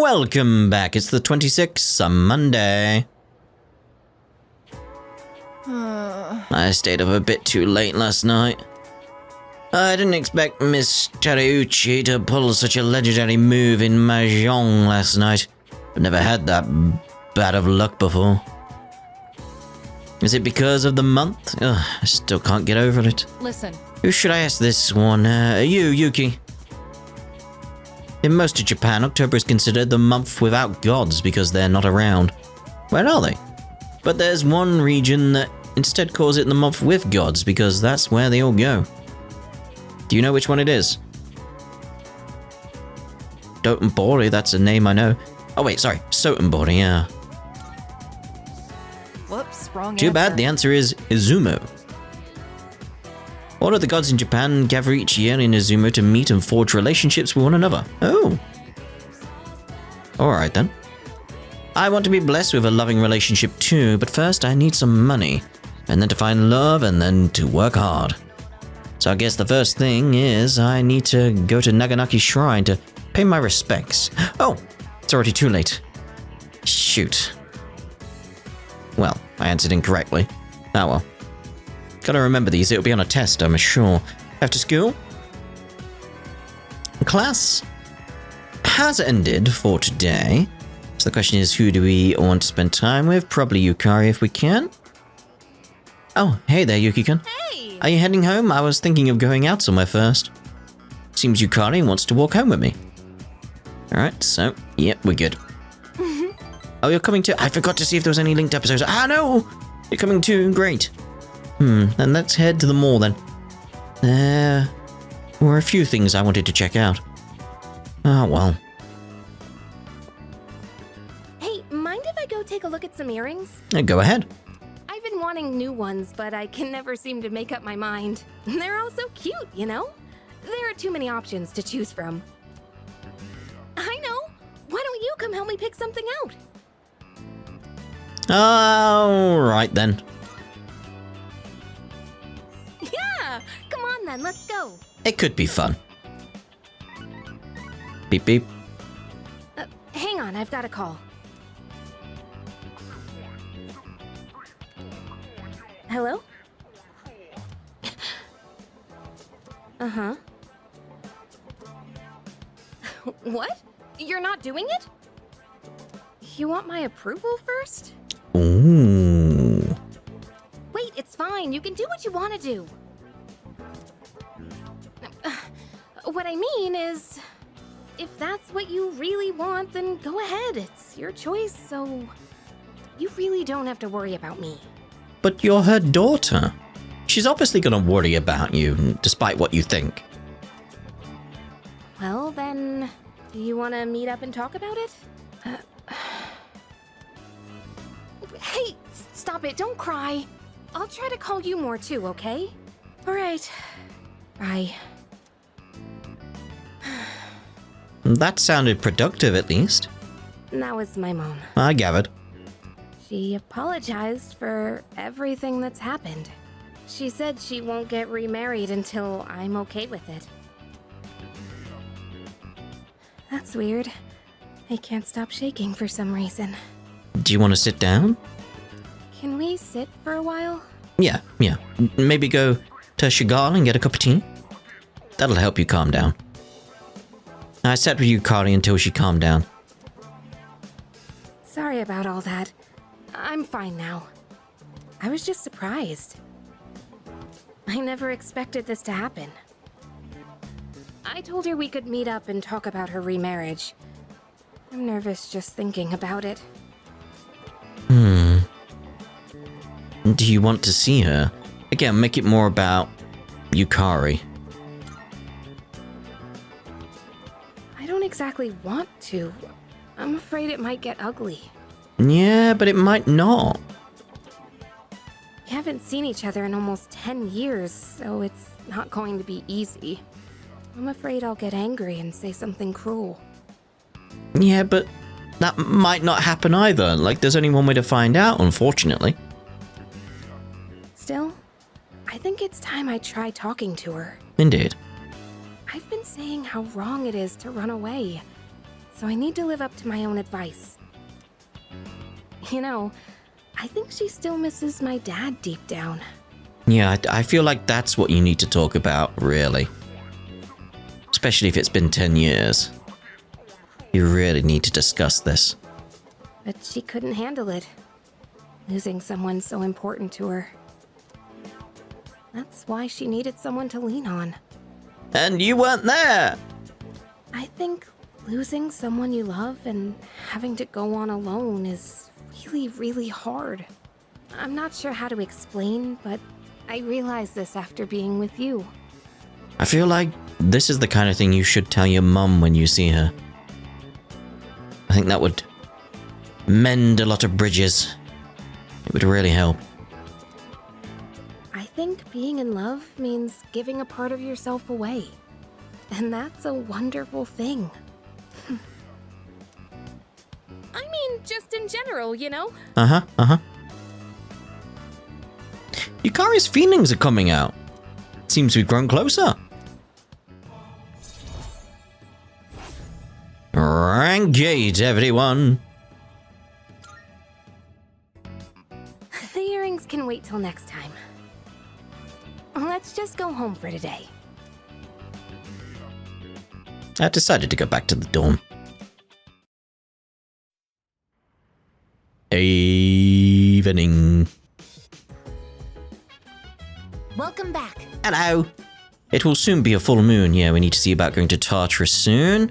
welcome back. It's the 26th, a Monday. I stayed up a bit too late last night. I didn't expect Miss Terauchi to pull such a legendary move in Mahjong last night. I've never had that bad of luck before. Is it because of the month? Ugh, I still can't get over it. Listen. Who should I ask this one? You, Yuki. In most of Japan, October is considered the month without gods because they're not around. Where are they? But there's one region that instead calls it the month with gods because that's where they all go. Do you know which one it is? Dotonbori, that's a name I know. Oh wait, sorry, Sotenbori, yeah. Whoops, wrong Too answer. bad, the answer is Izumo. All of the gods in Japan gather each year in Izumo to meet and forge relationships with one another. Oh. Alright then. I want to be blessed with a loving relationship too, but first I need some money. And then to find love, and then to work hard. So I guess the first thing is I need to go to Naganaki Shrine to pay my respects. Oh, it's already too late. Shoot. Well, I answered incorrectly. Oh well. Gotta remember these, it'll be on a test, I'm sure. After school? Class has ended for today. So the question is, who do we want to spend time with? Probably Yukari if we can. Oh, hey there, Yuki-kun. Hey! Are you heading home? I was thinking of going out somewhere first. Seems Yukari wants to walk home with me. Alright, so, yep, we're good. Oh, you're coming too? I forgot to see if there was any linked episodes. Ah, no! You're coming too? Great. Then let's head to the mall then. There were a few things I wanted to check out. Oh, well. Hey, mind if I go take a look at some earrings? Go ahead. I've been wanting new ones, but I can never seem to make up my mind. They're all so cute, you know? There are too many options to choose from. I know! Why don't you come help me pick something out? Alright then. Yeah! Come on then, let's go. It could be fun. Beep beep. Hang on, I've got a call. Hello? Uh-huh. What? You're not doing it? You want my approval first? Ooh. Wait, it's fine. You can do what you want to do. What I mean is, if that's what you really want, then go ahead. It's your choice, so you really don't have to worry about me. But you're her daughter. She's obviously gonna worry about you, despite what you think. Well, then, do you want to meet up and talk about it? Hey, stop it. Don't cry. I'll try to call you more too, okay? All right. Bye. That sounded productive, at least. That was my mom. I gathered. She apologized for everything that's happened. She said she won't get remarried until I'm okay with it. That's weird. I can't stop shaking for some reason. Do you want to sit down? Can we sit for a while? Yeah. Maybe go to Shigal and get a cup of tea? That'll help you calm down. I sat with Yukari until she calmed down. Sorry about all that. I'm fine now. I was just surprised. I never expected this to happen. I told her we could meet up and talk about her remarriage. I'm nervous just thinking about it. Do you want to see her? Again, make it more about Yukari. I don't exactly want to. I'm afraid it might get ugly. Yeah, but it might not. We haven't seen each other in almost 10 years, so it's not going to be easy. I'm afraid I'll get angry and say something cruel. Yeah, but that might not happen either. Like, there's only one way to find out, unfortunately. Still, I think it's time I try talking to her. Indeed. I've been saying how wrong it is to run away. so I need to live up to my own advice. You know, I think she still misses my dad deep down. Yeah, I feel like that's what you need to talk about, really. Especially if it's been 10 years. You really need to discuss this. But she couldn't handle it. Losing someone so important to her. That's why she needed someone to lean on. And you weren't there! I think losing someone you love and having to go on alone is really, really hard. I'm not sure how to explain, but I realized this after being with you. I feel like this is the kind of thing you should tell your mum when you see her. I think that would mend a lot of bridges. It would really help. I think being in love means giving a part of yourself away. And that's a wonderful thing. I mean, just in general, you know? Uh-huh. Yukari's feelings are coming out. Seems we've grown closer. Engage, everyone. The earrings can wait till next time. Let's just go home for today. I decided to go back to the dorm. Evening. Welcome back. Hello. It will soon be a full moon. Yeah, we need to see about going to Tartarus soon.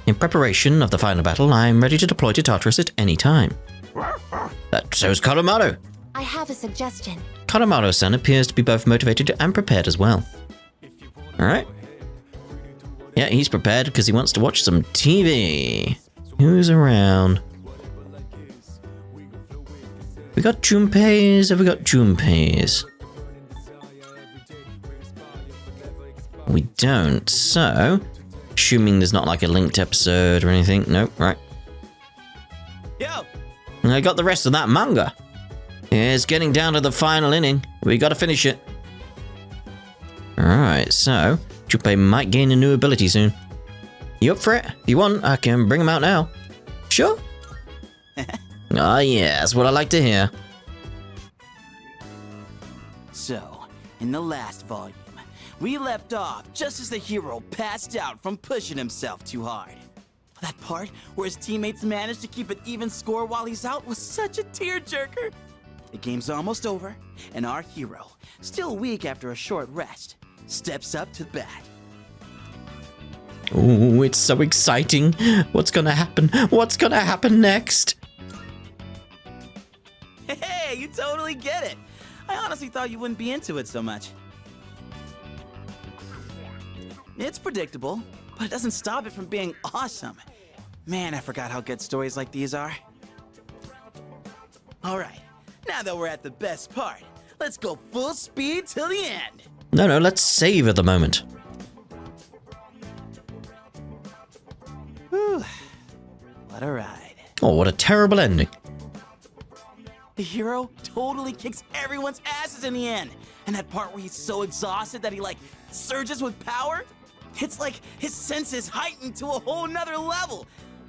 In preparation of the final battle, I am ready to deploy to Tartarus at any time. So's Koromaru. I have a suggestion. Koromaru-san appears to be both motivated and prepared as well. Alright. Yeah, he's prepared because he wants to watch some TV. Who's around? We got Junpei's. Have we got Junpei's? We don't, so... Assuming there's not like a linked episode or anything. Nope, right. Yo! I got the rest of that manga. It's getting down to the final inning. We gotta finish it. Alright, so... Junpei might gain a new ability soon. You up for it? If you want, I can bring him out now. Sure? Ah, yeah, that's what I like to hear. So, in the last volume, we left off just as the hero passed out from pushing himself too hard. That part where his teammates managed to keep an even score while he's out was such a tearjerker. The game's almost over, and our hero, still weak after a short rest, steps up to the bat. Ooh, it's so exciting. What's gonna happen? What's gonna happen next? Hey, you totally get it. I honestly thought you wouldn't be into it so much. It's predictable, but it doesn't stop it from being awesome. Man, I forgot how good stories like these are. Alright, now that we're at the best part, let's go full speed till the end. No, let's savor the moment. Whew. What a ride. Oh, what a terrible ending. The hero totally kicks everyone's asses in the end. And that part where he's so exhausted that he, surges with power? It's like his senses heightened to a whole nother level.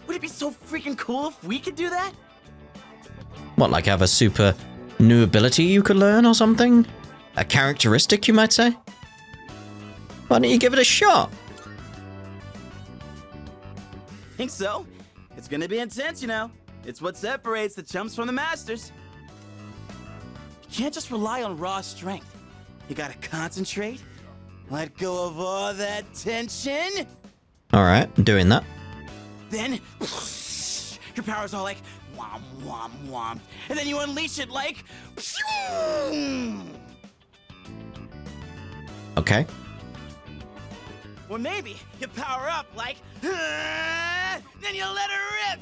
Would it be so freaking cool if we could do that? What, like have a super new ability you could learn or something? A characteristic, you might say? Why don't you give it a shot? Think so? It's gonna be intense, you know. It's what separates the chumps from the masters. You can't just rely on raw strength. You gotta concentrate, let go of all that tension. Alright, I'm doing that. Then, your power's all like, whom, whom, whom. And then you unleash it like, Okay. or maybe you power up like, then you let her rip.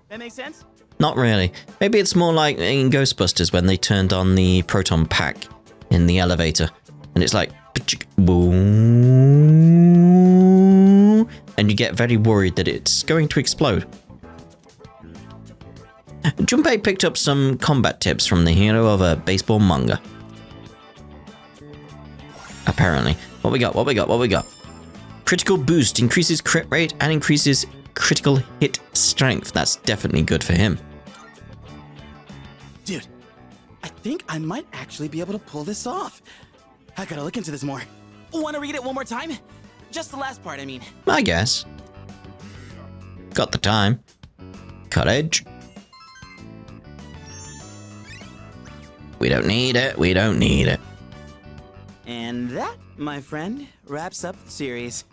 That makes sense? Not really. Maybe it's more like in Ghostbusters when they turned on the proton pack in the elevator. And it's like, boom. And you get very worried that it's going to explode. Junpei picked up some combat tips from the hero of a baseball manga. Apparently. What we got? Critical boost increases crit rate and increases critical hit strength. That's definitely good for him. Dude, I think I might actually be able to pull this off. I gotta look into this more. Want to read it one more time? Just the last part, I mean. I guess. Got the time. Courage. We don't need it. We don't need it. And that, my friend, wraps up the series.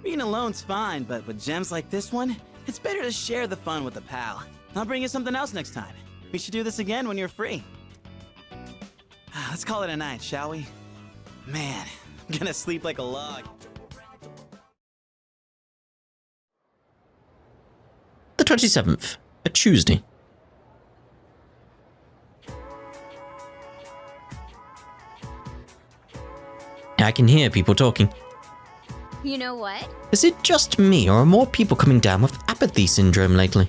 Being alone's fine, but with gems like this one, it's better to share the fun with a pal. I'll bring you something else next time. We should do this again when you're free. Let's call it a night, shall we? Man, I'm gonna sleep like a log. The 27th, a Tuesday. I can hear people talking. You know what? Is it just me, or are more people coming down with apathy syndrome lately?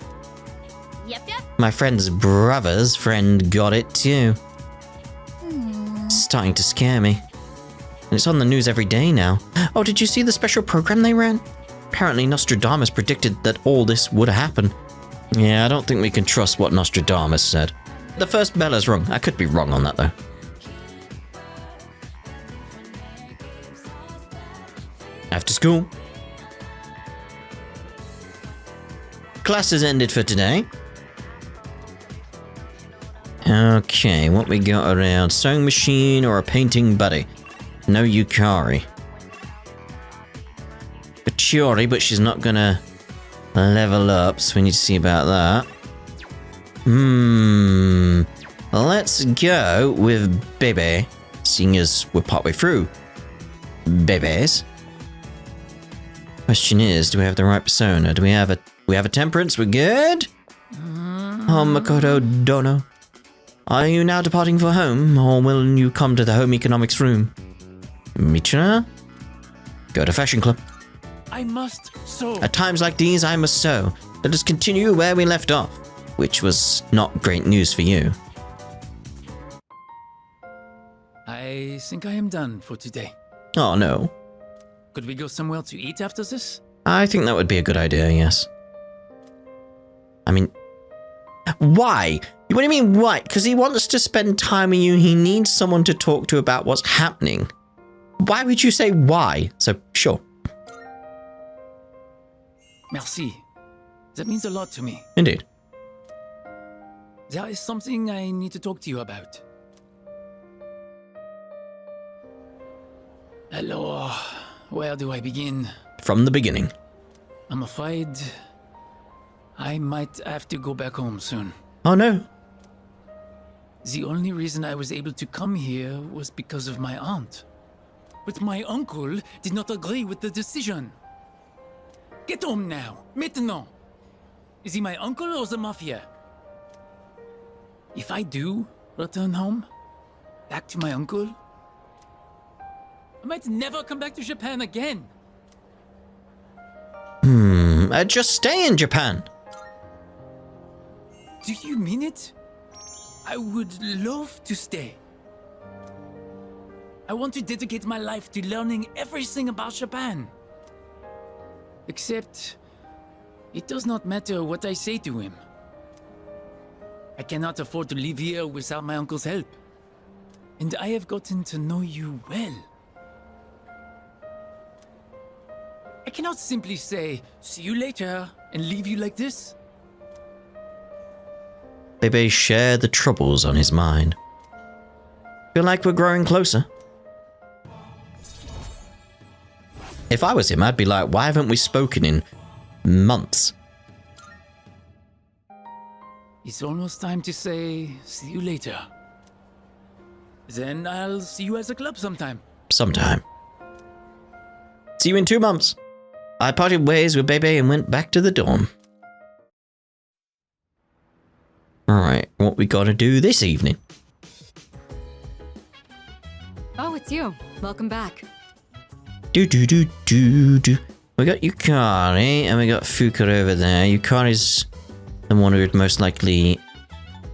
Yep. My friend's brother's friend got it too. It's starting to scare me. And it's on the news every day now. Oh, did you see the special program they ran? Apparently Nostradamus predicted that all this would happen. Yeah, I don't think we can trust what Nostradamus said. The first Bella's wrong. I could be wrong on that though. After school. Class has ended for today. Okay, what we got around? Sewing machine or a painting buddy? No Yukari. A Chiori, but she's not gonna level up, so we need to see about that. Let's go with Bebe, seeing as we're partway through Bebe's. Question is, do we have the right persona? Do we have a temperance? We're good? Oh, Makoto Dono. Are you now departing for home, or will you come to the home economics room? Mitra? Go to fashion club. I must sew. At times like these, I must sew. Let us continue where we left off, which was not great news for you. I think I am done for today. Oh, no. Could we go somewhere to eat after this? I think that would be a good idea, yes. I mean, why? What do you mean, why? Because he wants to spend time with you. He needs someone to talk to about what's happening. Why would you say why? So, sure. Merci. That means a lot to me. Indeed. There is something I need to talk to you about. Hello. Where do I begin? From the beginning. I'm afraid I might have to go back home soon. Oh, no. The only reason I was able to come here was because of my aunt. But my uncle did not agree with the decision. Get home now, maintenant. Is he my uncle or the mafia? If I do return home, back to my uncle, I might never come back to Japan again. Just stay in Japan. Do you mean it? I would love to stay. I want to dedicate my life to learning everything about Japan. Except, it does not matter what I say to him. I cannot afford to live here without my uncle's help. And I have gotten to know you well. I cannot simply say, see you later, and leave you like this. Bebe shared the troubles on his mind. Feel like we're growing closer. If I was him, I'd be like, why haven't we spoken in months? It's almost time to say, see you later. Then I'll see you at the club sometime. Sometime. See you in 2 months. I parted ways with Bebe and went back to the dorm. Alright, what we gotta do this evening? Oh, it's you. Welcome back. We got Yukari and we got Fuuka over there. Yukari's the one who would most likely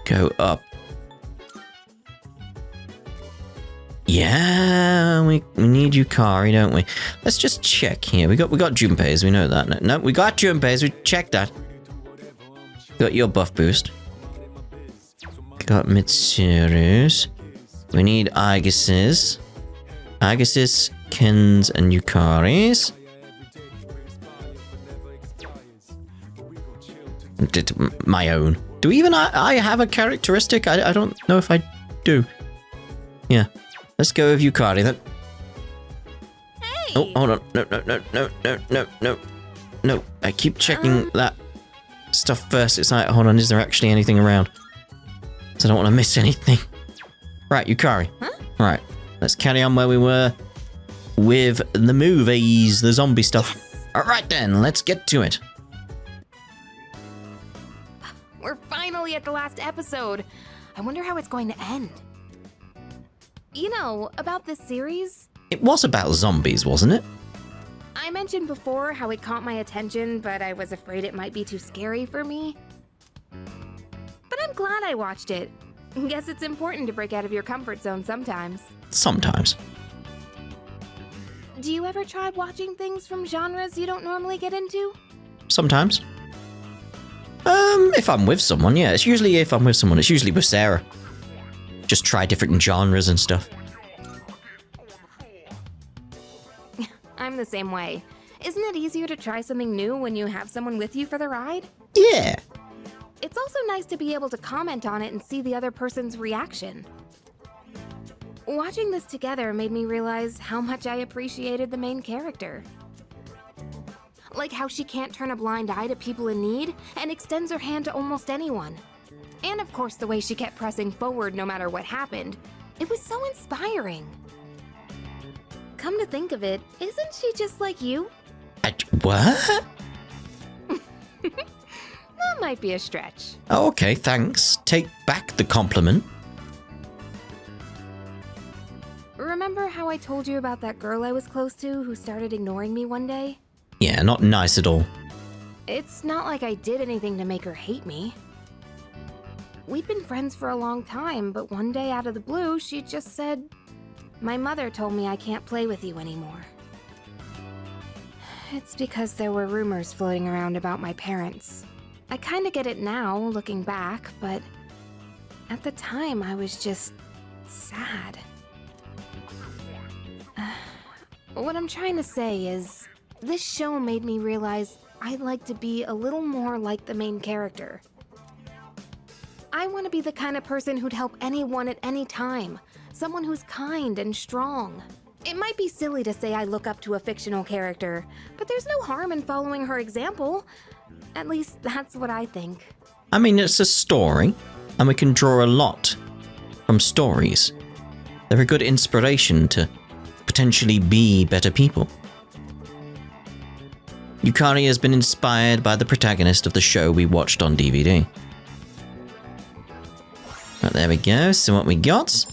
go up. Yeah, we need Yukari, don't we? Let's just check here. We got Junpei's, we know that. No, we got Junpei's, we checked that. Got your buff boost. Got Mitsuru's. We need Agas's. Agas's, Ken's, and Yukari's. My own. Do even I have a characteristic? I don't know if I do. Yeah. Let's go with Yukari then. Hey! Oh, hold on. No. I keep checking that stuff first. It's like, hold on, is there actually anything around? So I don't want to miss anything. Right, Yukari. Huh? Right. Let's carry on where we were with the movies, the zombie stuff. Yes. Alright then, let's get to it. We're finally at the last episode. I wonder how it's going to end. You know, about this series, It was about zombies, wasn't it? I mentioned before how it caught my attention, but I was afraid it might be too scary for me. But I'm glad I watched it. Guess it's important to break out of your comfort zone sometimes. Sometimes. Do you ever try watching things from genres you don't normally get into? Sometimes. If I'm with someone, yeah. It's usually if I'm with someone. It's usually with Sarah. Just try different genres and stuff. I'm the same way. Isn't it easier to try something new when you have someone with you for the ride? Yeah. It's also nice to be able to comment on it and see the other person's reaction. Watching this together made me realize how much I appreciated the main character. Like how she can't turn a blind eye to people in need and extends her hand to almost anyone. And of course the way she kept pressing forward no matter what happened. It was so inspiring. Come to think of it, isn't she just like you? What? That might be a stretch. Oh, okay, thanks. Take back the compliment. Remember how I told you about that girl I was close to who started ignoring me one day? Yeah, not nice at all. It's not like I did anything to make her hate me. We'd been friends for a long time, but one day out of the blue, she just said, "My mother told me I can't play with you anymore." It's because there were rumors floating around about my parents. I kinda get it now, looking back, but at the time I was just sad. What I'm trying to say is, this show made me realize I'd like to be a little more like the main character. I want to be the kind of person who'd help anyone at any time. Someone who's kind and strong. It might be silly to say I look up to a fictional character, but there's no harm in following her example. At least that's what I think. I mean, it's a story, and we can draw a lot from stories. They're a good inspiration to potentially be better people. Yukari has been inspired by the protagonist of the show we watched on DVD. Right, there we go. So what we got?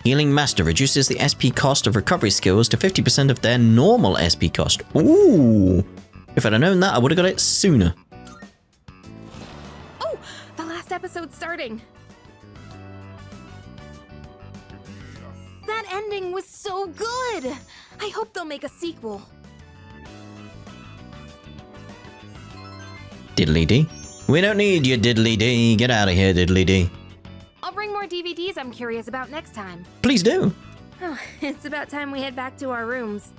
Healing Master reduces the SP cost of recovery skills to 50% of their normal SP cost. Ooh! If I'd have known that, I would have got it sooner. Oh, the last episode's starting. That ending was so good. I hope they'll make a sequel. Diddly dee. We don't need you, diddly dee. Get out of here, diddly dee. I'll bring more DVDs I'm curious about next time. Please do. Oh, it's about time we head back to our rooms.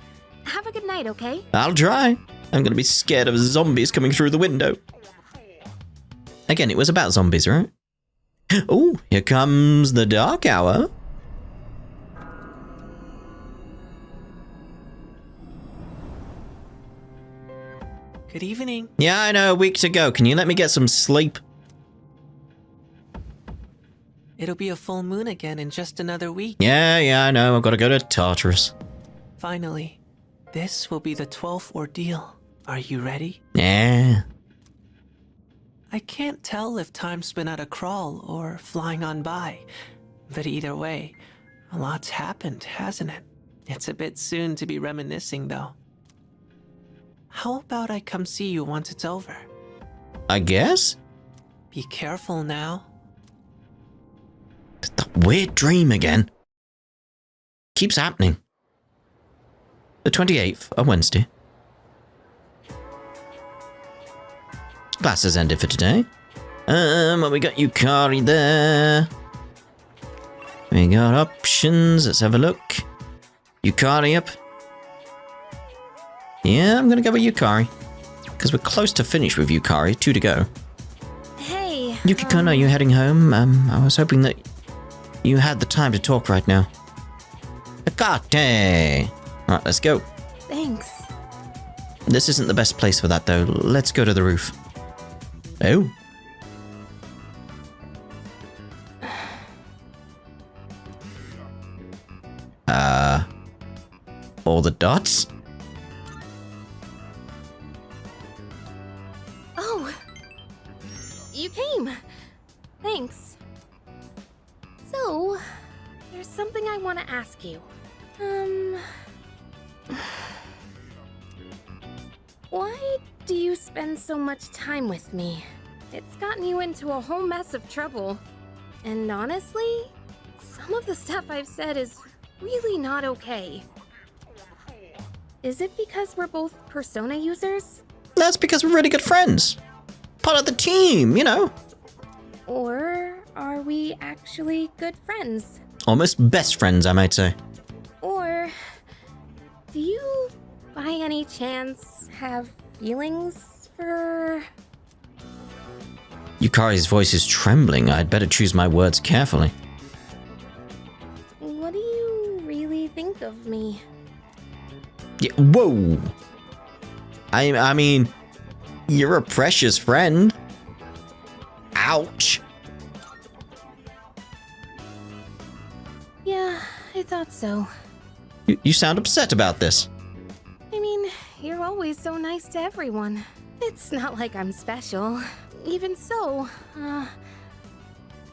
Have a good night, okay? I'll try. I'm gonna be scared of zombies coming through the window. Again, it was about zombies, right? Oh, here comes the dark hour. Good evening. Yeah, I know, a week to go. Can you let me get some sleep? It'll be a full moon again in just another week. Yeah, I know. I've got to go to Tartarus. Finally, this will be the 12th ordeal. Are you ready? Yeah. I can't tell if time's been at a crawl or flying on by. But either way, a lot's happened, hasn't it? It's a bit soon to be reminiscing, though. How about I come see you once it's over? I guess? Be careful now. That weird dream again. keeps happening. The 28th, a Wednesday. Class has ended for today. Well, we got Yukari there. We got options. Let's have a look. Yukari up. Yeah, I'm gonna go with Yukari. Because we're close to finish with Yukari. 2 to go. Hey. Yukiko, are you heading home? I was hoping that you had the time to talk right now. Hikate! Alright, let's go. Thanks. This isn't the best place for that, though. Let's go to the roof. Oh. All the dots? Oh. You came. Thanks. So, there's something I want to ask you. Why do you spend so much time with me? It's gotten you into a whole mess of trouble. And honestly, some of the stuff I've said is really not okay. Is it because we're both Persona users? That's because we're really good friends. Part of the team, you know. Or are we actually good friends? Almost best friends, I might say. Or do you, by any chance, have feelings for... Yukari's voice is trembling. I'd better choose my words carefully. What do you really think of me? Yeah, whoa! I mean, you're a precious friend. Ouch. Yeah, I thought so. You sound upset about this. I mean, you're always so nice to everyone. It's not like I'm special. Even so,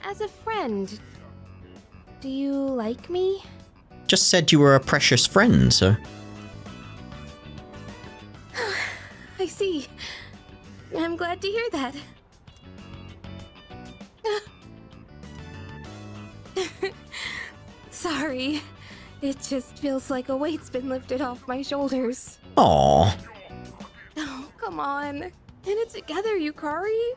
as a friend, do you like me? Just said you were a precious friend, so... I see. I'm glad to hear that. Sorry. It just feels like a weight's been lifted off my shoulders. Aww. Oh, come on. Get it together, Yukari.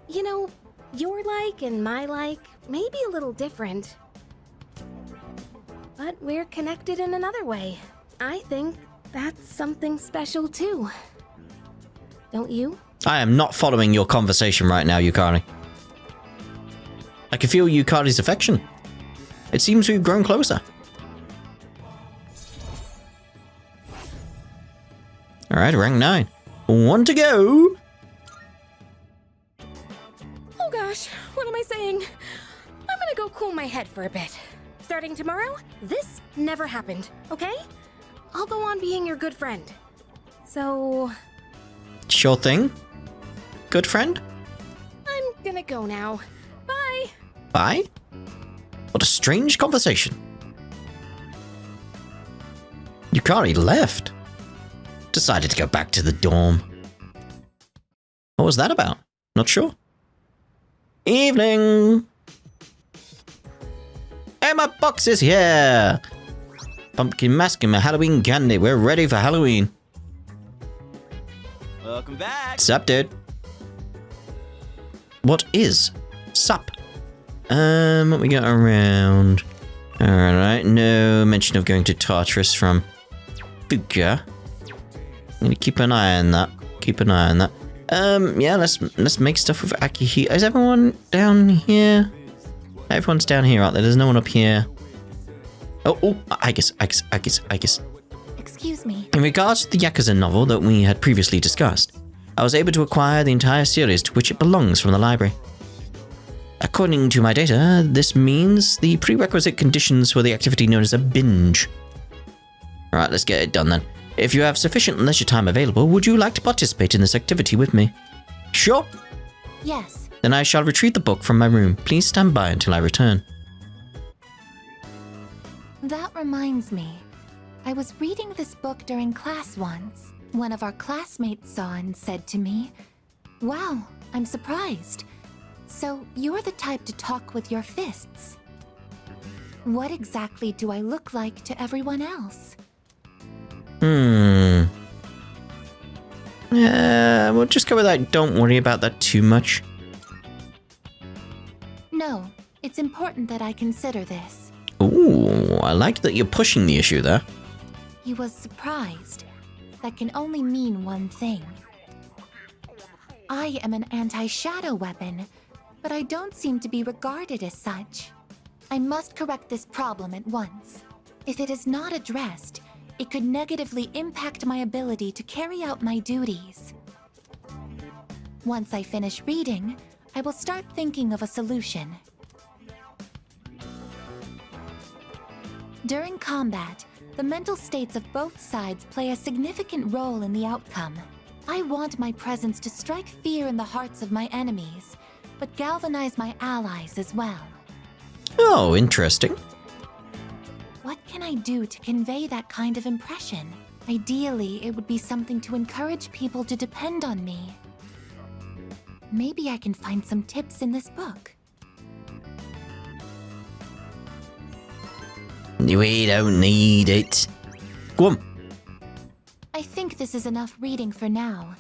You know, your like and my like may be a little different. But we're connected in another way. I think that's something special too. Don't you? I am not following your conversation right now, Yukari. I can feel Yukari's affection. It seems we've grown closer. Alright, rank 9. 1 to go! Oh gosh, what am I saying? I'm gonna go cool my head for a bit. Starting tomorrow, this never happened, okay? I'll go on being your good friend. So, Sure thing. Good friend? I'm gonna go now. Bye! Bye? What a strange conversation. Yukari left. Decided to go back to the dorm. What was that about? Not sure. Evening! Hey, my box is here! Pumpkin mask and my Halloween candy. We're ready for Halloween. Welcome back. Sup, dude? What is sup? What we got around? Alright, no mention of going to Tartarus from Fuuka. I'm gonna keep an eye on that. Keep an eye on that. Yeah, let's make stuff with Akihito. Is everyone down here? Everyone's down here, aren't there? There's no one up here. Oh, I guess. Excuse me. In regards to the Yakuza novel that we had previously discussed, I was able to acquire the entire series to which it belongs from the library. According to my data, this means the prerequisite conditions for the activity known as a binge. Alright, let's get it done then. If you have sufficient leisure time available, would you like to participate in this activity with me? Sure. Yes. Then I shall retrieve the book from my room. Please stand by until I return. That reminds me. I was reading this book during class once. One of our classmates saw and said to me, "Wow, I'm surprised. So you're the type to talk with your fists." What exactly do I look like to everyone else? We'll just go with that. Don't worry about that too much. No, it's important that I consider this. Ooh, I like that you're pushing the issue there. He was surprised. That can only mean one thing. I am an anti-shadow weapon, but I don't seem to be regarded as such. I must correct this problem at once. If it is not addressed, it could negatively impact my ability to carry out my duties. Once I finish reading, I will start thinking of a solution. During combat, the mental states of both sides play a significant role in the outcome. I want my presence to strike fear in the hearts of my enemies, but galvanize my allies as well. Oh, interesting. What can I do to convey that kind of impression? Ideally, it would be something to encourage people to depend on me. Maybe I can find some tips in this book. We don't need it. Go on. I think this is enough reading for now.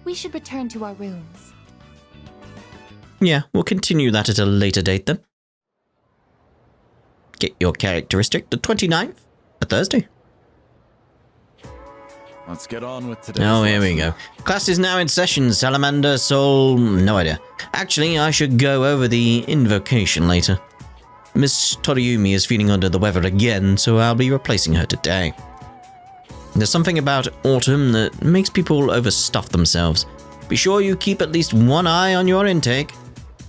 We should return to our rooms. Yeah, we'll continue that at a later date then. Get your characteristic, the 29th, a Thursday. Let's get on with today's Oh, here we lesson. go. Class is now in session. Salamander, Soul, no idea. Actually, I should go over the invocation later. Miss Toriumi is feeling under the weather again, so I'll be replacing her today. There's something about autumn that makes people overstuff themselves. Be sure you keep at least one eye on your intake.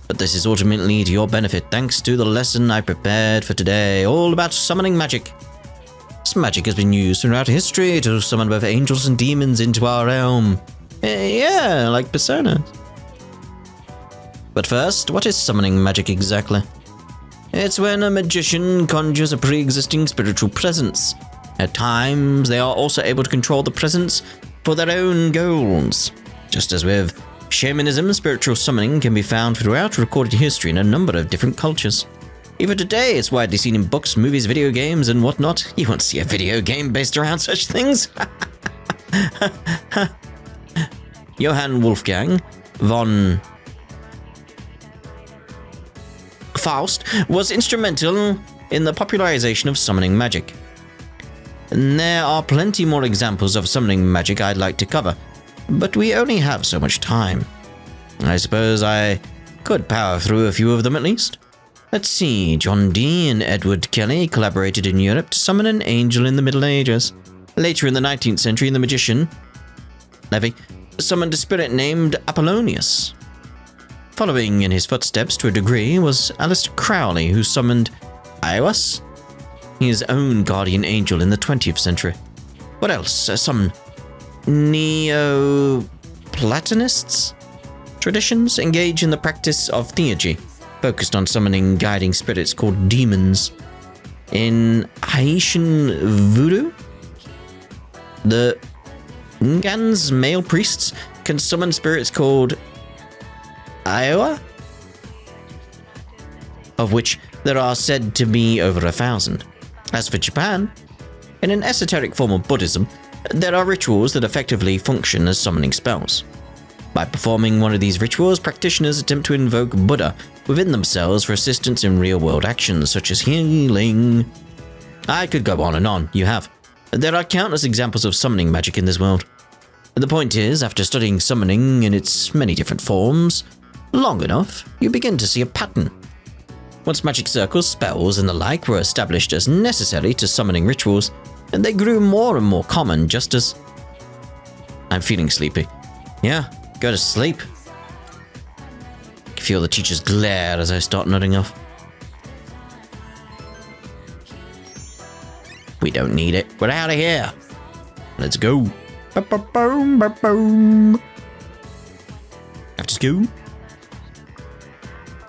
But this is ultimately to your benefit thanks to the lesson I prepared for today, all about summoning magic. This magic has been used throughout history to summon both angels and demons into our realm. Yeah, like Persona. But first, what is summoning magic exactly? It's when a magician conjures a pre-existing spiritual presence. At times, they are also able to control the presence for their own goals. Just as with shamanism, spiritual summoning can be found throughout recorded history in a number of different cultures. Even today, it's widely seen in books, movies, video games, and whatnot. You won't see a video game based around such things. Johann Wolfgang von Faust was instrumental in the popularization of summoning magic. And there are plenty more examples of summoning magic I'd like to cover, but we only have so much time. I suppose I could power through a few of them at least. Let's see, John Dee and Edward Kelly collaborated in Europe to summon an angel in the Middle Ages. Later in the 19th century, the magician, Levi, summoned a spirit named Apollonius. Following in his footsteps to a degree was Aleister Crowley, who summoned Aiwass, his own guardian angel in the 20th century. What else? Some Neoplatonists traditions engage in the practice of theurgy, focused on summoning guiding spirits called demons. In Haitian voodoo, the Ngans male priests can summon spirits called Iowa, of which there are said to be over 1,000. As for Japan, in an esoteric form of Buddhism, there are rituals that effectively function as summoning spells. By performing one of these rituals, practitioners attempt to invoke Buddha within themselves for assistance in real-world actions such as healing. I could go on and on, you have. There are countless examples of summoning magic in this world. The point is, after studying summoning in its many different forms long enough, you begin to see a pattern. Once magic circles, spells, and the like were established as necessary to summoning rituals, and they grew more and more common just as... I'm feeling sleepy. Yeah, go to sleep. I can feel the teacher's glare as I start nodding off. We don't need it. We're out of here. Let's go. Ba-ba-boom, ba-boom. After school.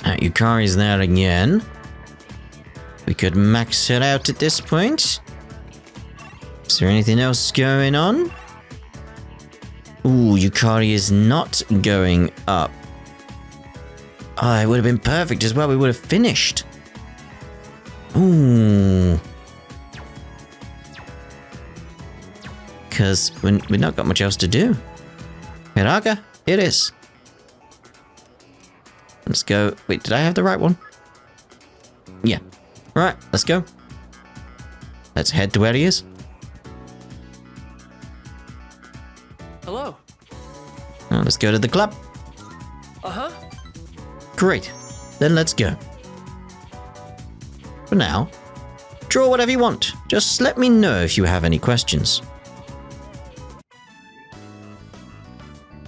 Yukari's there again. We could max it out at this point. Is there anything else going on? Ooh, Yukari is not going up. Oh, it would have been perfect as well. We would have finished. Ooh. Because we've not got much else to do. Hiraga, it is. Let's go. Wait, did I have the right one? Yeah. Alright, let's go. Let's head to where he is. Hello. Now let's go to the club. Uh-huh. Great. Then let's go. For now, draw whatever you want. Just let me know if you have any questions.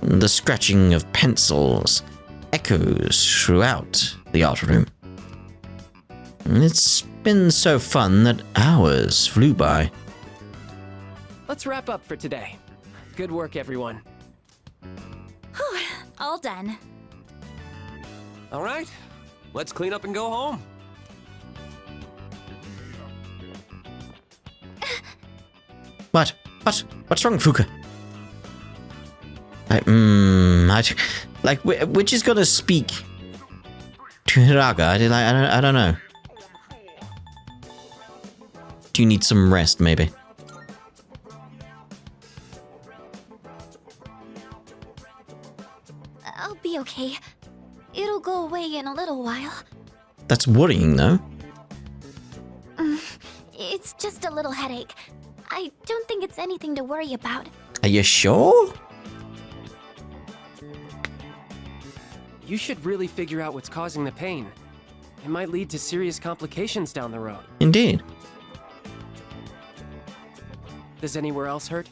The scratching of pencils echoes throughout the art room. It's been so fun that hours flew by. Let's wrap up for today. Good work, everyone. Whew, all done. All right, let's clean up and go home. What? What's wrong, Fuuka? Which is gonna speak to Hiraga? I don't know. Do you need some rest, maybe? I'll be okay. It'll go away in a little while. That's worrying, though. It's just a little headache. I don't think it's anything to worry about. Are you sure? You should really figure out what's causing the pain. It might lead to serious complications down the road. Indeed. Does anywhere else hurt?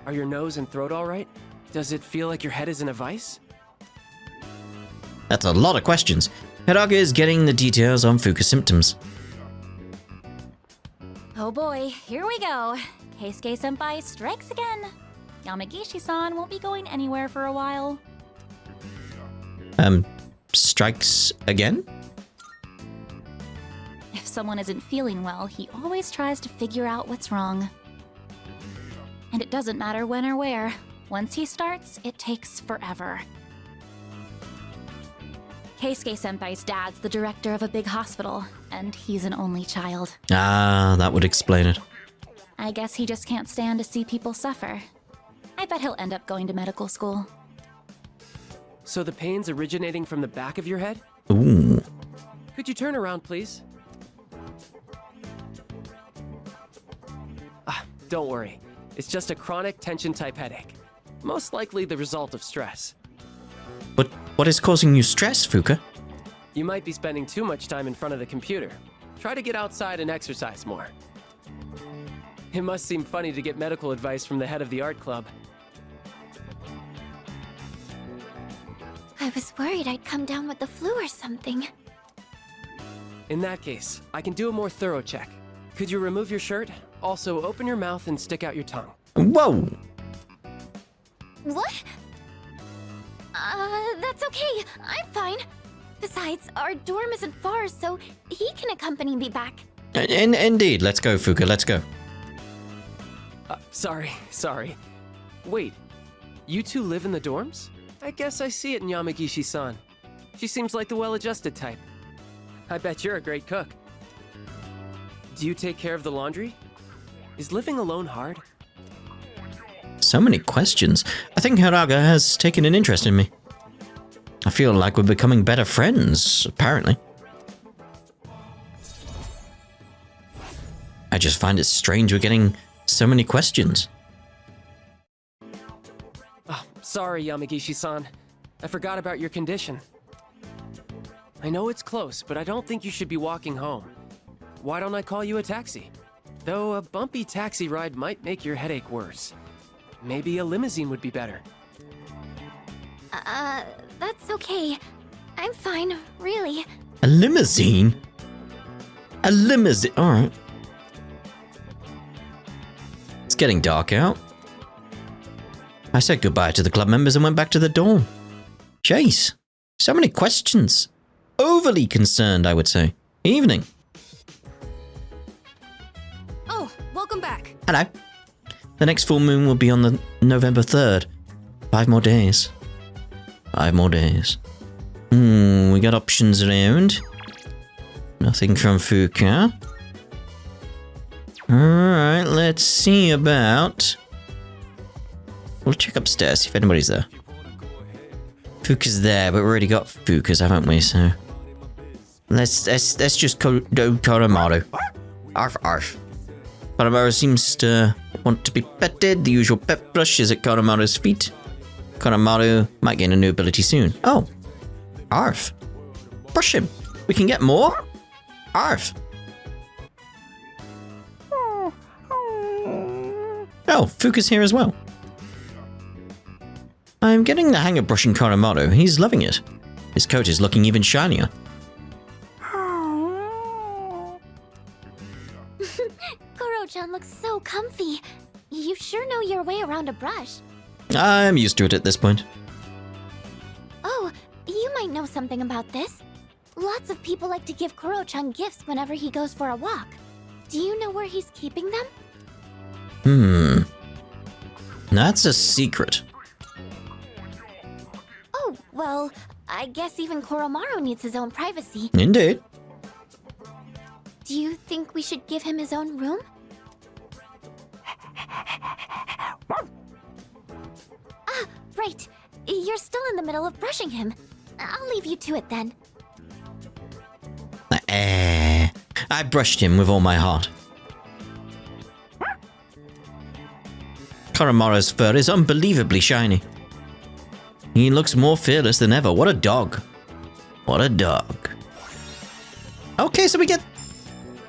Are your nose and throat all right? Does it feel like your head is in a vice? That's a lot of questions. Hiraga is getting the details on Fuuka's symptoms. Oh boy, here we go. Keisuke-senpai strikes again. Yamagishi-san won't be going anywhere for a while. Strikes again? If someone isn't feeling well, he always tries to figure out what's wrong. And it doesn't matter when or where. Once he starts, it takes forever. Keisuke-senpai's dad's the director of a big hospital, and he's an only child. Ah, that would explain it. I guess he just can't stand to see people suffer. I bet he'll end up going to medical school. So the pain's originating from the back of your head? Ooh. Could you turn around, please? Don't worry. It's just a chronic tension-type headache. Most likely the result of stress. But what is causing you stress, Fuuka? You might be spending too much time in front of the computer. Try to get outside and exercise more. It must seem funny to get medical advice from the head of the art club. I was worried I'd come down with the flu or something. In that case, I can do a more thorough check. Could you remove your shirt? Also, open your mouth and stick out your tongue. Whoa! What? That's okay. I'm fine. Besides, our dorm isn't far, so he can accompany me back. Indeed. Let's go, Fuuka. Let's go. Sorry. Wait, you two live in the dorms? I guess I see it in Yamagishi-san. She seems like the well-adjusted type. I bet you're a great cook. Do you take care of the laundry? Is living alone hard? So many questions. I think Hiraga has taken an interest in me. I feel like we're becoming better friends, apparently. I just find it strange we're getting so many questions. Oh, sorry, Yamagishi-san. I forgot about your condition. I know it's close, but I don't think you should be walking home. Why don't I call you a taxi? Though a bumpy taxi ride might make your headache worse. Maybe a limousine would be better. That's okay. I'm fine, really. A limousine? A limousine? Alright. It's getting dark out. I said goodbye to the club members and went back to the dorm. Jeez, so many questions. Overly concerned, I would say. Evening. Oh, welcome back. Hello. The next full moon will be on the November 3rd. 5 more days. 5 more days. We got options around. Nothing from Fuuka. Alright, let's see about... We'll check upstairs, see if anybody's there. Fuuka's there, but we already got Fuuka's, haven't we? So... Let's just do Koromaru. Arf, arf. Koromaru seems to want to be petted. The usual pet brush is at Koromaru's feet. Koromaru might gain a new ability soon. Oh. Arf. Brush him. We can get more? Arf. Oh, Fuuka's here as well. I'm getting the hang of brushing Koromaru. He's loving it. His coat is looking even shinier. Koro-chan looks so comfy. You sure know your way around a brush. I'm used to it at this point. Oh, you might know something about this. Lots of people like to give Koro-chan gifts whenever he goes for a walk. Do you know where he's keeping them? That's a secret. Oh, well, I guess even Koromaru needs his own privacy. Indeed. Do you think we should give him his own room? Ah, right. You're still in the middle of brushing him. I'll leave you to it then. I brushed him with all my heart. Koromaru's fur is unbelievably shiny. He looks more fearless than ever. What a dog. What a dog. Okay, so we get...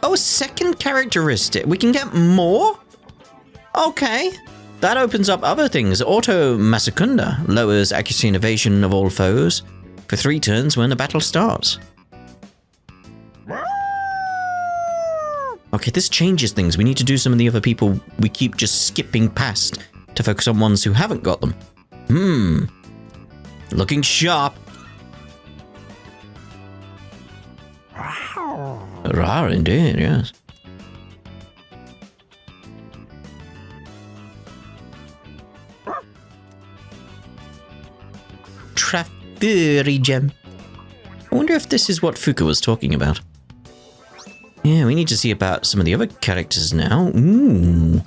Oh, a second characteristic. We can get more? Okay. That opens up other things. Auto Masakunda lowers accuracy and evasion of all foes for 3 turns when the battle starts. Okay, this changes things. We need to do some of the other people we keep just skipping past to focus on ones who haven't got them. Looking sharp. Rare indeed, yes. Trafuri gem. I wonder if this is what Fuuka was talking about. Yeah, we need to see about some of the other characters now. Ooh.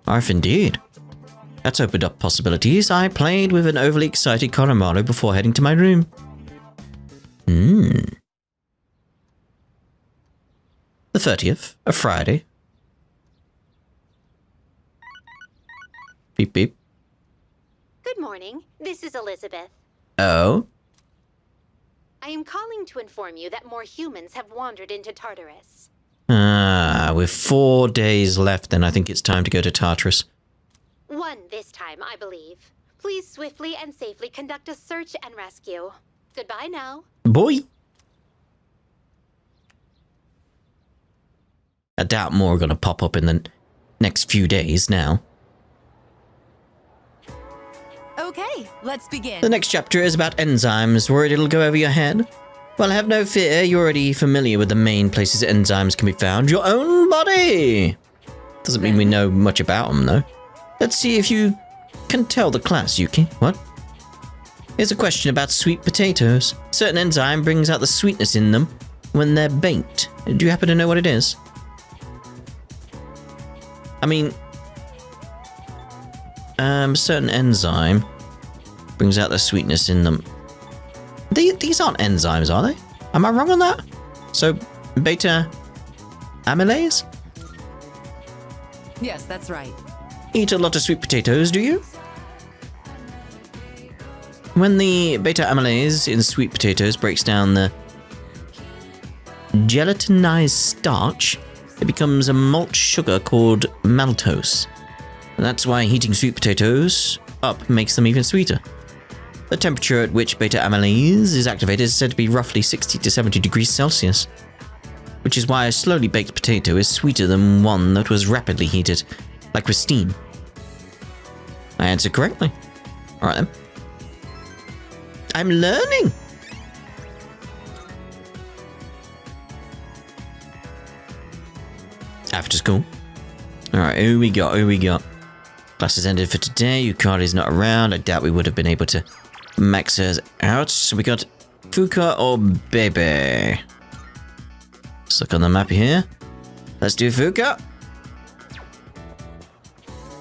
Arf indeed. That's opened up possibilities. I played with an overly excited Koromaru before heading to my room. The 30th, a Friday. Beep beep. Good morning. This is Elizabeth. Oh? I am calling to inform you that more humans have wandered into Tartarus. With 4 days left, then I think it's time to go to Tartarus. 1 this time, I believe. Please swiftly and safely conduct a search and rescue. Goodbye now. Boy! I doubt more are going to pop up in the next few days now. Okay, let's begin. The next chapter is about enzymes. Worried it'll go over your head? Well, have no fear. You're already familiar with the main places enzymes can be found. Your own body! Doesn't mean we know much about them, though. Let's see if you can tell the class, Yuki. What? Here's a question about sweet potatoes. Certain enzyme brings out the sweetness in them when they're baked. Do you happen to know what it is? I mean... certain enzyme brings out the sweetness in them. These aren't enzymes, are they? Am I wrong on that? So, beta amylase? Yes, that's right. Eat a lot of sweet potatoes, do you? When the beta amylase in sweet potatoes breaks down the gelatinized starch, it becomes a malt sugar called maltose. And that's why heating sweet potatoes up makes them even sweeter. The temperature at which beta amylase is activated is said to be roughly 60 to 70 degrees Celsius, which is why a slowly baked potato is sweeter than one that was rapidly heated, like with steam. I answered correctly. Alright then. I'm learning! After school. Alright, who we got? Classes ended for today. Yukari's not around. I doubt we would have been able to max hers out. So we got Fuuka or Bebe. Let's look on the map here. Let's do Fuuka.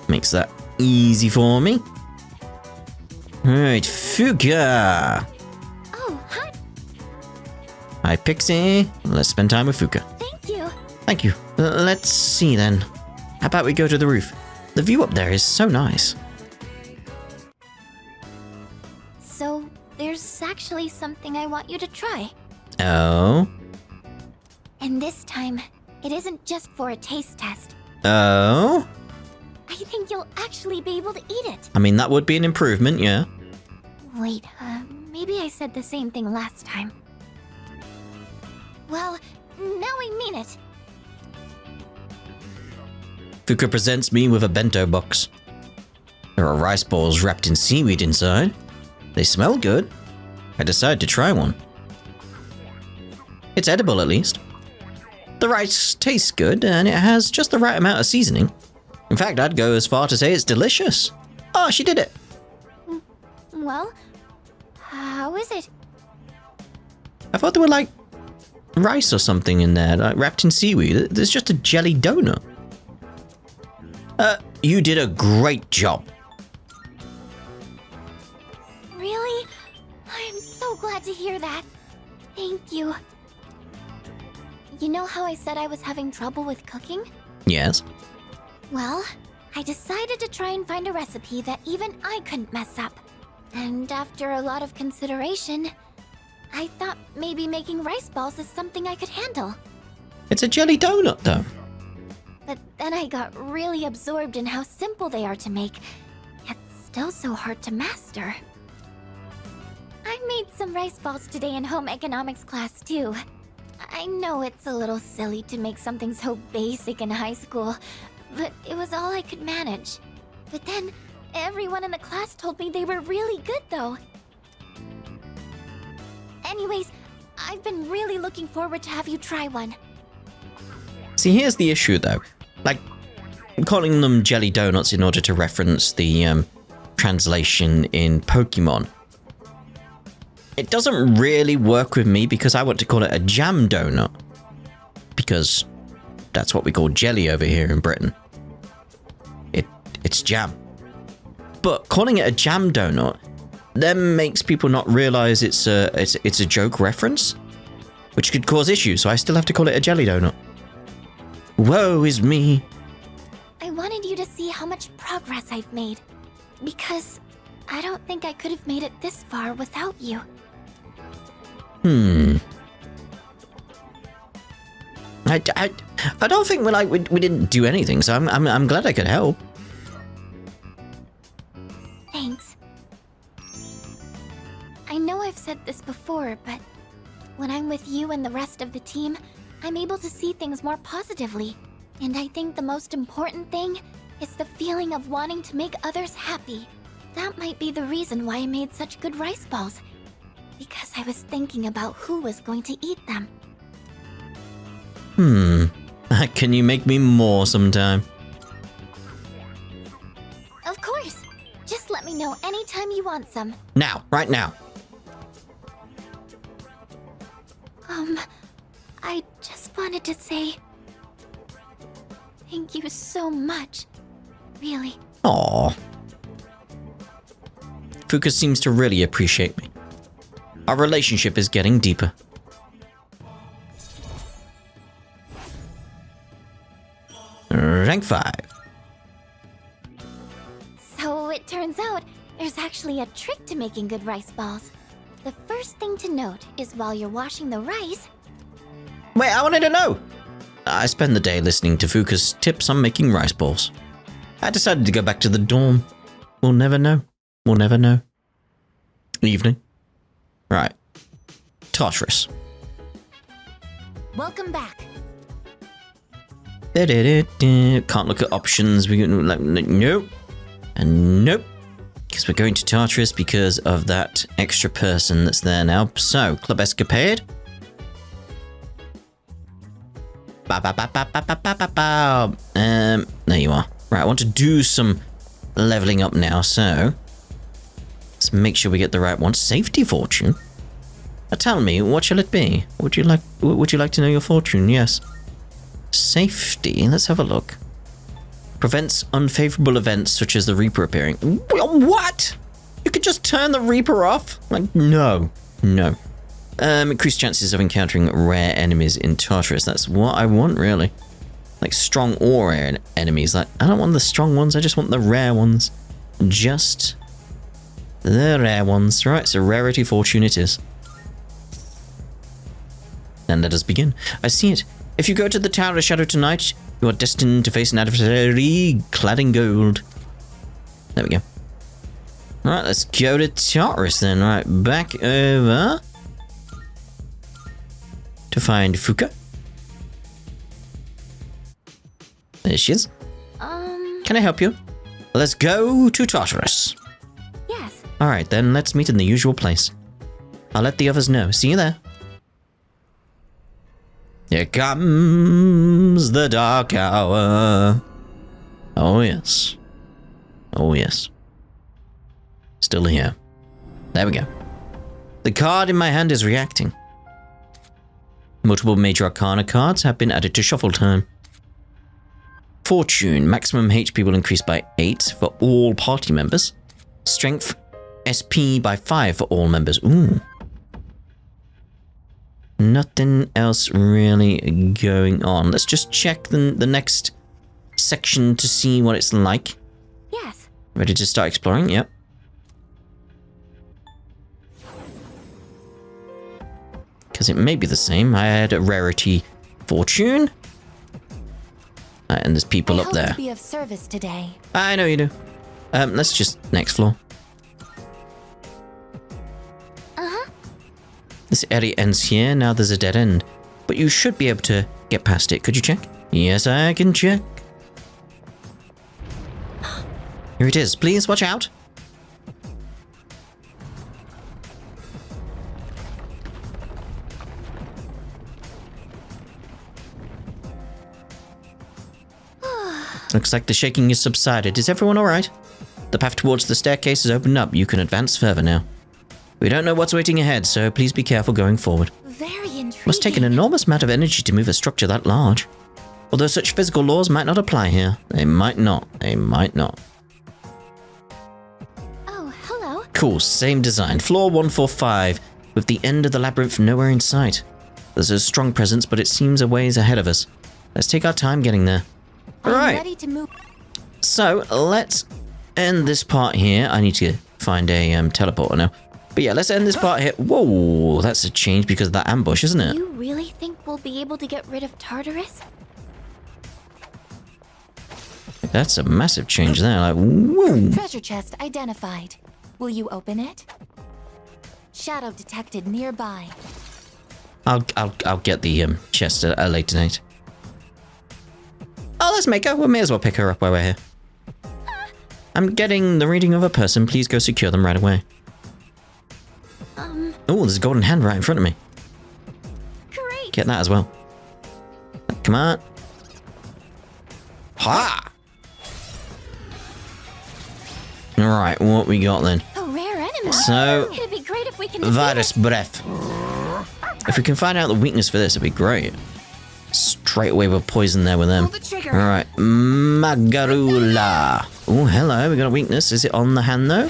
Makes that easy for me. Alright, Fuuka. Oh, hi. Hi, Pixie. Let's spend time with Fuuka. Thank you. Thank you. Let's see then. How about we go to the roof? The view up there is so nice. So, there's actually something I want you to try. Oh? And this time, it isn't just for a taste test. Oh? I think you'll actually be able to eat it. I mean, that would be an improvement, yeah. Wait, maybe I said the same thing last time. Well, now I mean it. Fuuka presents me with a bento box. There are rice balls wrapped in seaweed inside. They smell good. I decide to try one. It's edible at least. The rice tastes good and it has just the right amount of seasoning. In fact, I'd go as far to say it's delicious. Oh, she did it. Well, how is it? I thought there were like rice or something in there, like wrapped in seaweed. There's just a jelly donut. You did a great job. Really? I'm so glad to hear that. Thank you. You know how I said I was having trouble with cooking? Yes. Well, I decided to try and find a recipe that even I couldn't mess up. And after a lot of consideration, I thought maybe making rice balls is something I could handle. It's a jelly donut though. But then I got really absorbed in how simple they are to make, yet still so hard to master. I made some rice balls today in home economics class too. I know it's a little silly to make something so basic in high school, but it was all I could manage. But then, everyone in the class told me they were really good though. Anyways, I've been really looking forward to have you try one. See, here's the issue though. Like, calling them jelly donuts in order to reference the translation in Pokemon. It doesn't really work with me because I want to call it a jam donut. Because that's what we call jelly over here in Britain. It's jam. But calling it a jam donut then makes people not realize it's a joke reference, which could cause issues, so I still have to call it a jelly donut. Woe is me. I wanted you to see how much progress I've made. Because I don't think I could have made it this far without you. I don't think we didn't do anything, so I'm glad I could help. Thanks. I know I've said this before, but when I'm with you and the rest of the team, I'm able to see things more positively. And I think the most important thing is the feeling of wanting to make others happy. That might be the reason why I made such good rice balls. Because I was thinking about who was going to eat them. Can you make me more sometime? Of course. Just let me know anytime you want some. Now, right now. I just wanted to say... thank you so much. Really. Aww. Fuuka seems to really appreciate me. Our relationship is getting deeper. Rank 5. So it turns out, there's actually a trick to making good rice balls. The first thing to note is while you're washing the rice... Wait, I wanted to know! I spend the day listening to Fuuka's tips on making rice balls. I decided to go back to the dorm. We'll never know. We'll never know. Evening. Right. Tartarus. Welcome back. Can't look at options. We can like nope. And nope. Because we're going to Tartarus because of that extra person that's there now. So, Club Escapade. There you are. Right, I want to do some leveling up now, so let's make sure we get the right one. Safety fortune. Tell me, what shall it be? Would you like to know your fortune? Yes. Safety. Let's have a look. Prevents unfavorable events such as the Reaper appearing. What? You could just turn the Reaper off? Like, no. No. Increased chances of encountering rare enemies in Tartarus. That's what I want, really. Like, strong or rare enemies. Like, I don't want the strong ones, I just want the rare ones. Just the rare ones. Right, so rarity fortune it is. And let us begin. I see it. If you go to the Tower of Shadow tonight, you are destined to face an adversary clad in gold. There we go. Right, let's go to Tartarus then. Right, back over to find Fuuka. There she is. Can I help you? Let's go to Tartarus. Yes. Alright, then let's meet in the usual place. I'll let the others know. See you there. Here comes the dark hour. Oh yes. Oh yes. Still here. There we go. The card in my hand is reacting. Multiple major arcana cards have been added to shuffle time. Fortune. Maximum HP will increase by 8 for all party members. Strength. SP by 5 for all members. Ooh. Nothing else really going on. Let's just check the next section to see what it's like. Yes. Ready to start exploring? Yep. Because it may be the same. I had a rarity fortune. And there's people up there. I hope to be of service today. I know you do. Let's just next floor. This area ends here. Now there's a dead end. But you should be able to get past it. Could you check? Yes, I can check. Here it is. Please watch out. Looks like the shaking has subsided. Is everyone alright? The path towards the staircase is opened up. You can advance further now. We don't know what's waiting ahead, so please be careful going forward. Very intriguing. Must take an enormous amount of energy to move a structure that large. Although such physical laws might not apply here. They might not. They might not. Oh, hello. Cool, same design. Floor 145, with the end of the labyrinth nowhere in sight. There's a strong presence, but it seems a ways ahead of us. Let's take our time getting there. Alright. Ready to move. So, let's end this part here. I need to find a teleporter now. But yeah, let's end this part here. Whoa, that's a change because of that ambush, isn't it? You really think we'll be able to get rid of Tartarus? That's a massive change there. Like, whoa. Treasure chest identified. Will you open it? Shadow detected nearby. I'll get the chest at a later date. Oh, let's make her. We may as well pick her up while we're here. I'm getting the reading of a person. Please go secure them right away. Oh, there's a golden hand right in front of me. Great. Get that as well. Come on. Ha! Alright, what we got then? A rare enemy. So, It'd be great if we can virus breath. If we can find out the weakness for this, it'd be great. Straight away we're poison there with them. Alright, Magarula. Oh, hello, we got a weakness. Is it on the hand though?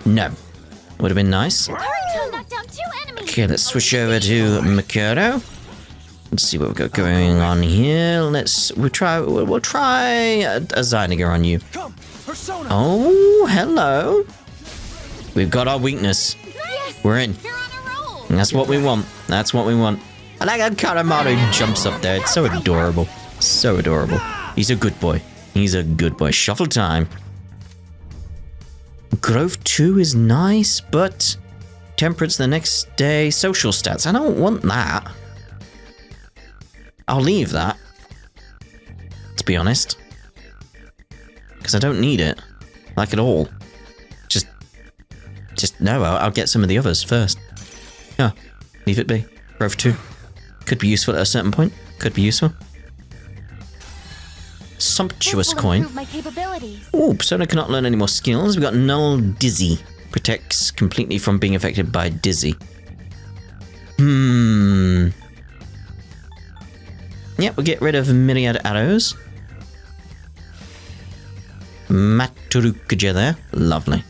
No. Would have been nice. Okay, let's switch over to Mikado. Let's see what we've got going on here. We'll try a Zyniger on you. Oh, hello. We've got our weakness. We're in. That's what we want. That's what we want. I like how Karamaru jumps up there. It's so adorable. So adorable. He's a good boy. He's a good boy. Shuffle time. Grove 2 is nice, but Temperance the next day. Social stats. I don't want that. I'll leave that. To be honest. Because I don't need it. Like at all. Just no, I'll get some of the others first. Yeah, leave it be. Grove 2. Could be useful at a certain point. Could be useful. Sumptuous coin. Ooh, Persona cannot learn any more skills. We've got Null Dizzy. Protects completely from being affected by Dizzy. Yep, we'll get rid of myriad arrows. Maturukuja there. Lovely.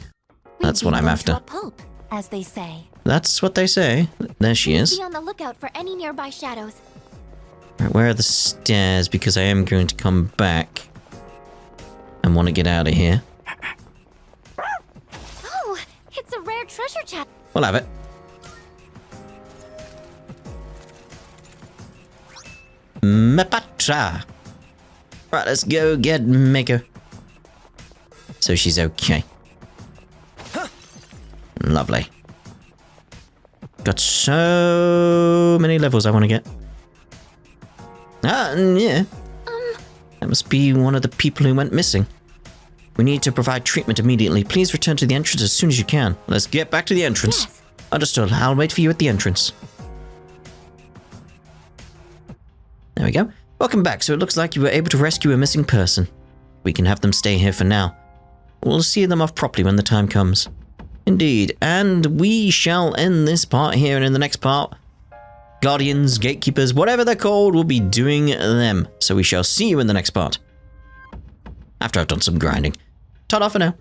That's what I'm after. To a pulp, as they say. That's what they say. There she is. Be on the lookout for any nearby shadows. Right, where are the stairs? Because I am going to come back and want to get out of here. Oh, it's a rare treasure chest. We'll have it. Mepatra. Right, let's go get Mako. So she's okay. Lovely. Got so many levels I want to get. Yeah. That must be one of the people who went missing. We need to provide treatment immediately. Please return to the entrance as soon as you can. Let's get back to the entrance. Yes. Understood. I'll wait for you at the entrance. There we go. Welcome back. So it looks like you were able to rescue a missing person. We can have them stay here for now. We'll see them off properly when the time comes. Indeed. And we shall end this part here, and in the next part, Guardians, Gatekeepers, whatever they're called, we'll be doing them. So we shall see you in the next part. After I've done some grinding. Ta-da for now.